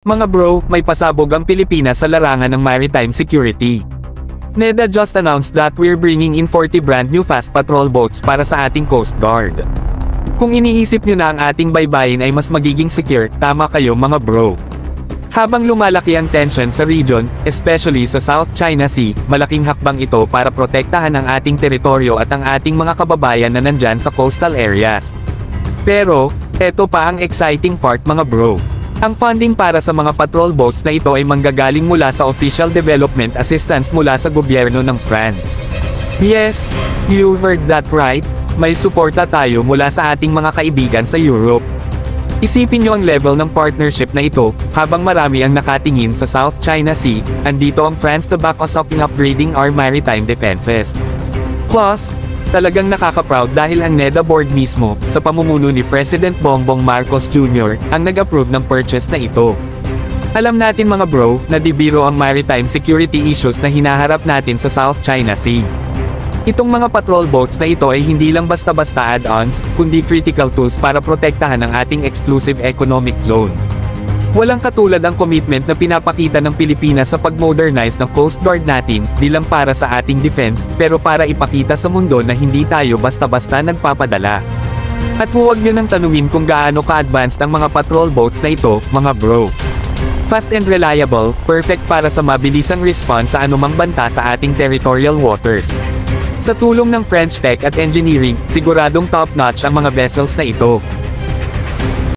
Mga bro, may pasabog ang Pilipinas sa larangan ng maritime security. NEDA just announced that we're bringing in 40 brand new fast patrol boats para sa ating Coast Guard. Kung iniisip nyo na ang ating baybayin ay mas magiging secure, tama kayo mga bro. Habang lumalaki ang tension sa region, especially sa South China Sea, malaking hakbang ito para protektahan ang ating teritoryo at ang ating mga kababayan na nandyan sa coastal areas. Pero, eto pa ang exciting part mga bro. Ang funding para sa mga patrol boats na ito ay manggagaling mula sa official development assistance mula sa gobyerno ng France. Yes, you heard that right, may suporta tayo mula sa ating mga kaibigan sa Europe. Isipin nyo ang level ng partnership na ito, habang marami ang nakatingin sa South China Sea, andito ang France to back us up in upgrading our maritime defenses. Plus, talagang nakaka-proud dahil ang NEDA board mismo, sa pamumuno ni President Bongbong Marcos Jr., ang nag-approve ng purchase na ito. Alam natin mga bro, na di biro ang maritime security issues na hinaharap natin sa South China Sea. Itong mga patrol boats na ito ay hindi lang basta-basta add-ons, kundi critical tools para protektahan ang ating exclusive economic zone. Walang katulad ang commitment na pinapakita ng Pilipinas sa pag-modernize ng Coast Guard natin, di lang para sa ating defense, pero para ipakita sa mundo na hindi tayo basta-basta nagpapadala. At huwag nyo nang tanungin kung gaano ka-advanced ang mga patrol boats na ito, mga bro. Fast and reliable, perfect para sa mabilisang response sa anumang banta sa ating territorial waters. Sa tulong ng French tech at engineering, siguradong top-notch ang mga vessels na ito.